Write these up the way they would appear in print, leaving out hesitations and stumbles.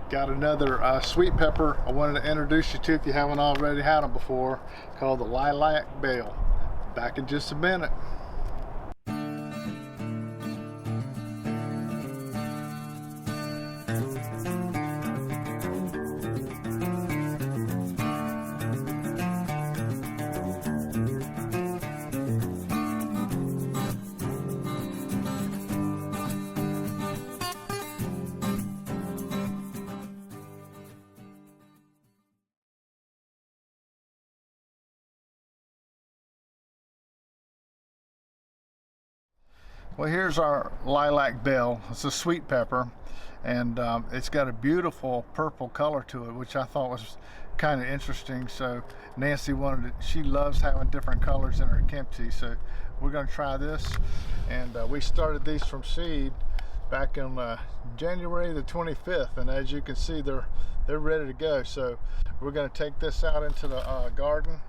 Got another sweet pepper I wanted to introduce you to if you haven't already had them before, called the lilac-purple. Back in just a minute. Well, here's our lilac bell. It's a sweet pepper, and it's got a beautiful purple color to it, which I thought was kind of interesting. So Nancy she loves having different colors in her kimchi, so we're going to try this. And we started these from seed back in January the 25th, and as you can see, they're ready to go. So we're going to take this out into the garden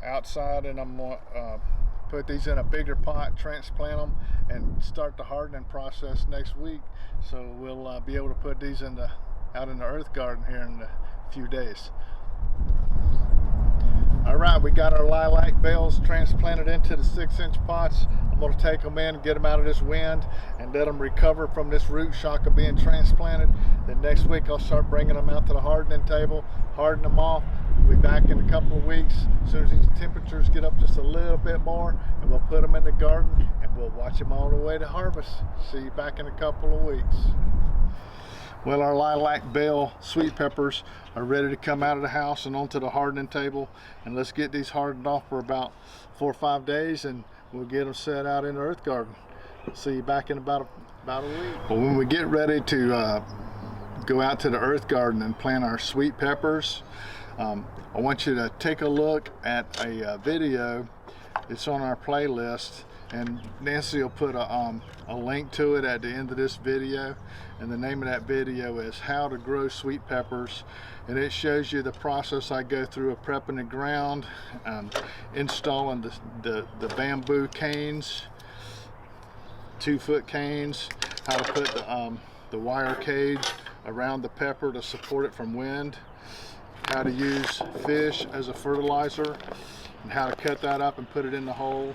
outside, and I'm going to put these in a bigger pot, transplant them, and start the hardening process next week. So we'll be able to put these out in the earth garden here in a few days. All right, we got our lilac bells transplanted into the 6-inch pots. I'm going to take them in and get them out of this wind and let them recover from this root shock of being transplanted. Then next week I'll start bringing them out to the hardening table, harden them off. We'll be back in a couple of weeks as soon as these temperatures get up just a little bit more, and we'll put them in the garden and we'll watch them all the way to harvest. See you back in a couple of weeks. Well, our lilac bell sweet peppers are ready to come out of the house and onto the hardening table, and let's get these hardened off for about 4 or 5 days, and we'll get them set out in the earth garden. See you back in about a week. Well, when we get ready to go out to the earth garden and plant our sweet peppers, I want you to take a look at a video. It's on our playlist, and Nancy will put a link to it at the end of this video, and the name of that video is How to Grow Sweet Peppers, and it shows you the process I go through of prepping the ground, installing the bamboo canes, 2-foot canes, how to put the wire cage around the pepper to support it from wind, how to use fish as a fertilizer, and how to cut that up and put it in the hole.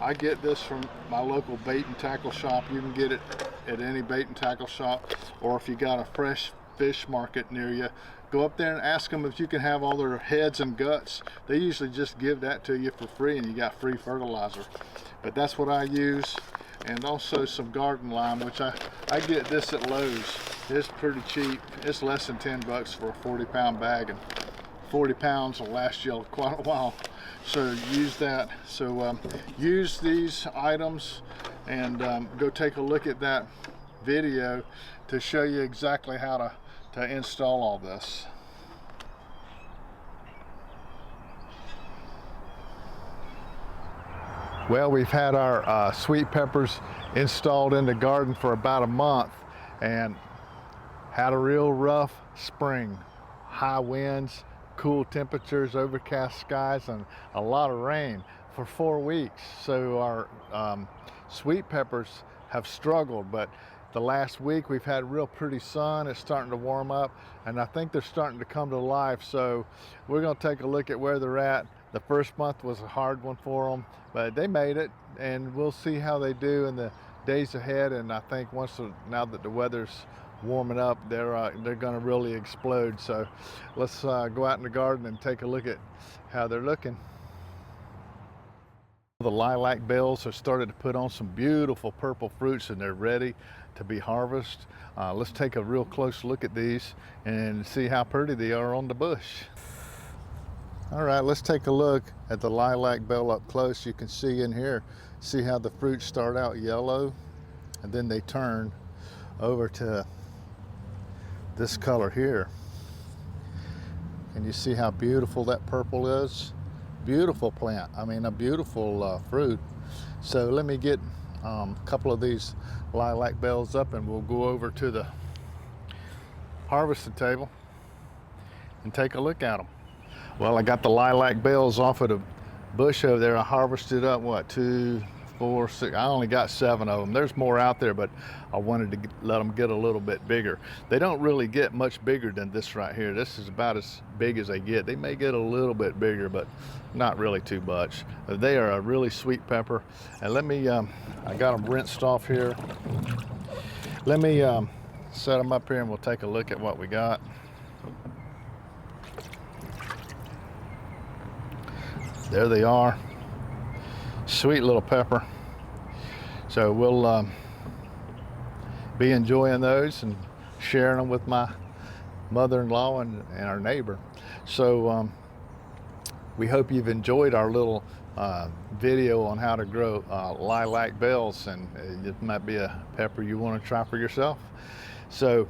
I get this from my local bait and tackle shop. You can get it at any bait and tackle shop, or if you got a fresh fish market near you, go up there and ask them if you can have all their heads and guts. They usually just give that to you for free, and you got free fertilizer. But that's what I use, and also some garden lime, which I get this at Lowe's. It's pretty cheap. It's less than 10 bucks for a 40-pound bag, and 40 pounds will last you quite a while. So use that. So use these items, and go take a look at that video to show you exactly how to install all this. Well, we've had our sweet peppers installed in the garden for about a month, and had a real rough spring. High winds, cool temperatures, overcast skies, and a lot of rain for 4 weeks. So our sweet peppers have struggled, but the last week we've had real pretty sun. It's starting to warm up, and I think they're starting to come to life. So we're going to take a look at where they're at. The first month was a hard one for them, but they made it, and we'll see how they do in the days ahead. And I think now that the weather's warming up, they're going to really explode. So let's go out in the garden and take a look at how they're looking. The lilac bells have started to put on some beautiful purple fruits, and they're ready to be harvested. Let's take a real close look at these and see how pretty they are on the bush. All right, let's take a look at the lilac bell up close. You can see in here, see how the fruits start out yellow, and then they turn over to this color here. And you see how beautiful that purple is? Beautiful plant. I mean, a beautiful fruit. So let me get a couple of these lilac bells up, and we'll go over to the harvesting table and take a look at them. Well, I got the lilac bells off of the bush over there. I harvested up, what, 2, 4, 4, 6. I only got 7 of them. There's more out there, but I wanted to let them get a little bit bigger. They don't really get much bigger than this right here. This is about as big as they get. They may get a little bit bigger, but not really too much. They are a really sweet pepper. And let me, I got them rinsed off here. Let me set them up here and we'll take a look at what we got. There they are. Sweet little pepper. So we'll be enjoying those and sharing them with my mother-in-law and our neighbor. So we hope you've enjoyed our little video on how to grow lilac bells, and it might be a pepper you want to try for yourself. So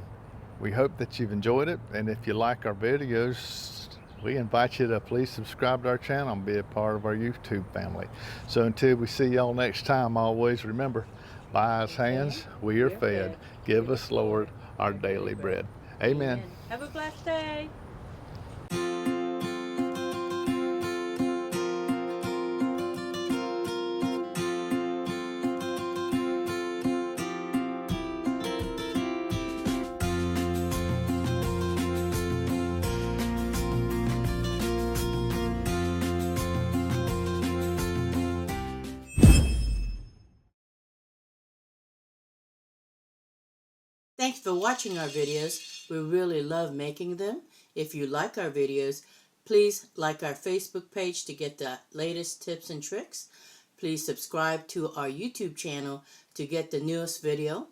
we hope that you've enjoyed it, and if you like our videos, we invite you to please subscribe to our channel and be a part of our YouTube family. So until we see y'all next time, always remember, by His hands we are fed. Give us, Lord, our daily bread. Amen. Have a blessed day. Thanks for watching our videos. We really love making them. If you like our videos, please like our Facebook page to get the latest tips and tricks. Please subscribe to our YouTube channel to get the newest video.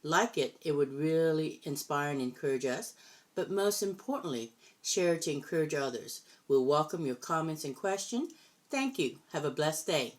Like it, it would really inspire and encourage us. But most importantly, share it to encourage others. We'll welcome your comments and questions. Thank you. Have a blessed day.